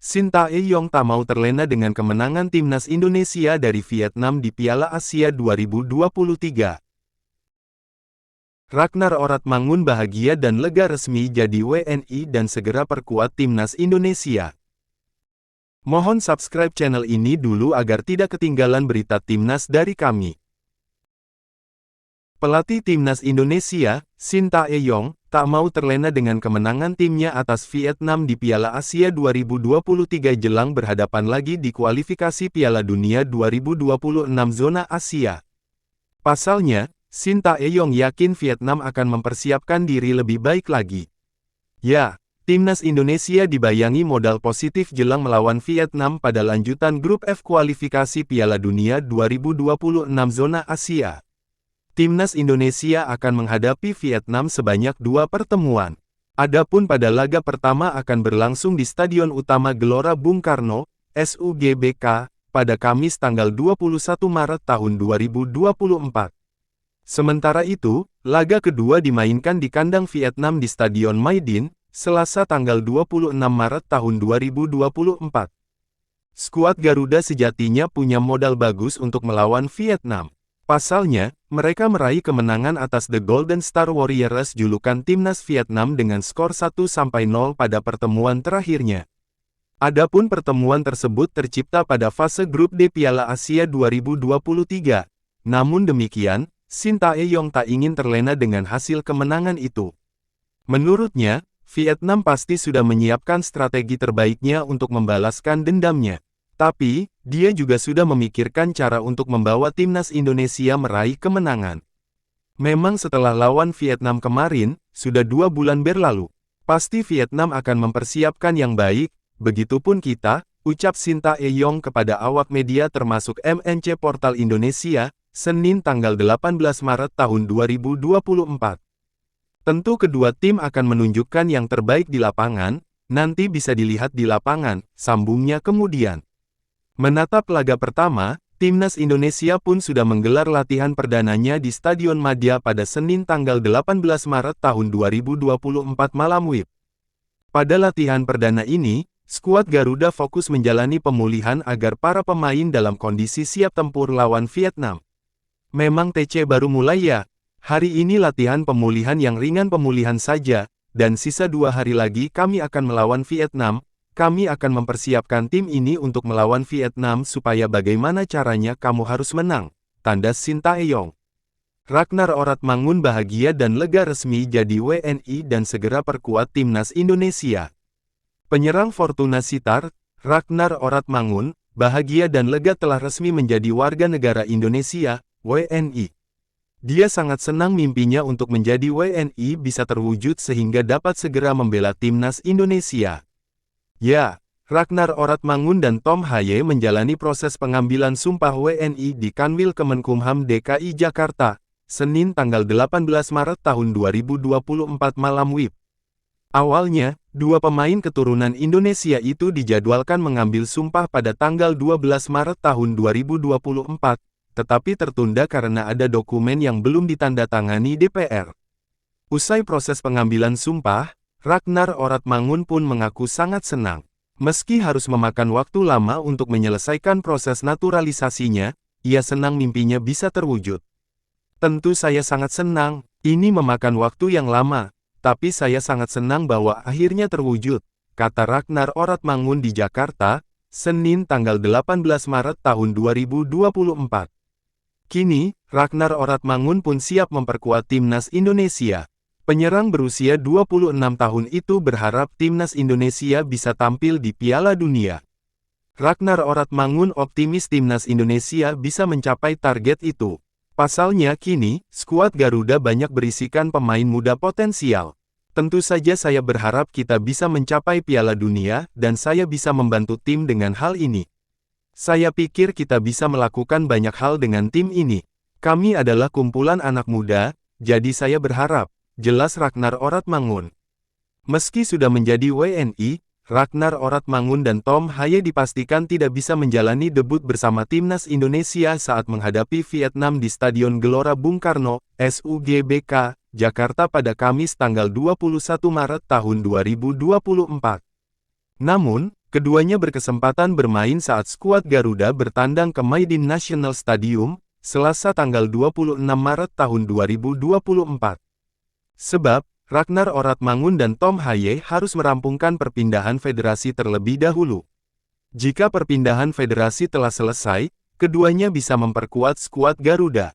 Sintayong tak mau terlena dengan kemenangan timnas Indonesia dari Vietnam di Piala Asia 2023. Ragnar Oratmangun bahagia dan lega resmi jadi WNI dan segera perkuat timnas Indonesia. Mohon subscribe channel ini dulu agar tidak ketinggalan berita timnas dari kami. Pelatih timnas Indonesia, Sintayong, tak mau terlena dengan kemenangan timnya atas Vietnam di Piala Asia 2023 jelang berhadapan lagi di kualifikasi Piala Dunia 2026 zona Asia. Pasalnya, Sintayong yakin Vietnam akan mempersiapkan diri lebih baik lagi. Ya, timnas Indonesia dibayangi modal positif jelang melawan Vietnam pada lanjutan grup F kualifikasi Piala Dunia 2026 zona Asia. Timnas Indonesia akan menghadapi Vietnam sebanyak 2 pertemuan. Adapun pada laga pertama akan berlangsung di Stadion Utama Gelora Bung Karno, SUGBK, pada Kamis tanggal 21 Maret tahun 2024. Sementara itu, laga kedua dimainkan di kandang Vietnam di Stadion Mai Dinh, Selasa tanggal 26 Maret tahun 2024. Skuad Garuda sejatinya punya modal bagus untuk melawan Vietnam. Pasalnya, mereka meraih kemenangan atas The Golden Star Warriors julukan timnas Vietnam dengan skor 1-0 pada pertemuan terakhirnya. Adapun pertemuan tersebut tercipta pada fase grup D Piala Asia 2023. Namun demikian, Sintayong tak ingin terlena dengan hasil kemenangan itu. Menurutnya, Vietnam pasti sudah menyiapkan strategi terbaiknya untuk membalaskan dendamnya. Tapi, dia juga sudah memikirkan cara untuk membawa timnas Indonesia meraih kemenangan. Memang setelah lawan Vietnam kemarin, sudah 2 bulan berlalu. Pasti Vietnam akan mempersiapkan yang baik, begitupun kita, ucap Sintayong kepada awak media termasuk MNC Portal Indonesia, Senin tanggal 18 Maret tahun 2024. Tentu kedua tim akan menunjukkan yang terbaik di lapangan, nanti bisa dilihat di lapangan, sambungnya kemudian. Menatap laga pertama, timnas Indonesia pun sudah menggelar latihan perdananya di Stadion Madia pada Senin tanggal 18 Maret tahun 2024 malam WIB. Pada latihan perdana ini, skuad Garuda fokus menjalani pemulihan agar para pemain dalam kondisi siap tempur lawan Vietnam. Memang TC baru mulai ya? Hari ini latihan pemulihan yang ringan pemulihan saja, dan sisa 2 hari lagi kami akan melawan Vietnam. Kami akan mempersiapkan tim ini untuk melawan Vietnam supaya bagaimana caranya kamu harus menang, tandas Sintayong. Ragnar Oratmangun bahagia dan lega resmi jadi WNI dan segera perkuat timnas Indonesia. Penyerang Fortuna Sittard, Ragnar Oratmangun, bahagia dan lega telah resmi menjadi warga negara Indonesia, WNI. Dia sangat senang mimpinya untuk menjadi WNI bisa terwujud sehingga dapat segera membela timnas Indonesia. Ya, Ragnar Oratmangun dan Tom Haye menjalani proses pengambilan sumpah WNI di Kanwil Kemenkumham DKI Jakarta, Senin tanggal 18 Maret tahun 2024 malam WIB. Awalnya, 2 pemain keturunan Indonesia itu dijadwalkan mengambil sumpah pada tanggal 12 Maret tahun 2024, tetapi tertunda karena ada dokumen yang belum ditandatangani DPR. Usai proses pengambilan sumpah, Ragnar Oratmangun pun mengaku sangat senang. Meski harus memakan waktu lama untuk menyelesaikan proses naturalisasinya, ia senang mimpinya bisa terwujud. Tentu saya sangat senang, ini memakan waktu yang lama, tapi saya sangat senang bahwa akhirnya terwujud, kata Ragnar Oratmangun di Jakarta, Senin tanggal 18 Maret tahun 2024. Kini, Ragnar Oratmangun pun siap memperkuat timnas Indonesia. Penyerang berusia 26 tahun itu berharap timnas Indonesia bisa tampil di Piala Dunia. Ragnar Oratmangun optimis timnas Indonesia bisa mencapai target itu. Pasalnya kini, skuad Garuda banyak berisikan pemain muda potensial. Tentu saja saya berharap kita bisa mencapai Piala Dunia dan saya bisa membantu tim dengan hal ini. Saya pikir kita bisa melakukan banyak hal dengan tim ini. Kami adalah kumpulan anak muda, jadi saya berharap, jelas Ragnar Oratmangun. Meski sudah menjadi WNI, Ragnar Oratmangun dan Tom Haye dipastikan tidak bisa menjalani debut bersama timnas Indonesia saat menghadapi Vietnam di Stadion Gelora Bung Karno, SUGBK, Jakarta pada Kamis tanggal 21 Maret tahun 2024. Namun, Keduanya berkesempatan bermain saat skuad Garuda bertandang ke Maidin National Stadium, Selasa tanggal 26 Maret tahun 2024. Sebab, Ragnar Oratmangun dan Tom Haye harus merampungkan perpindahan federasi terlebih dahulu. Jika perpindahan federasi telah selesai, keduanya bisa memperkuat skuad Garuda.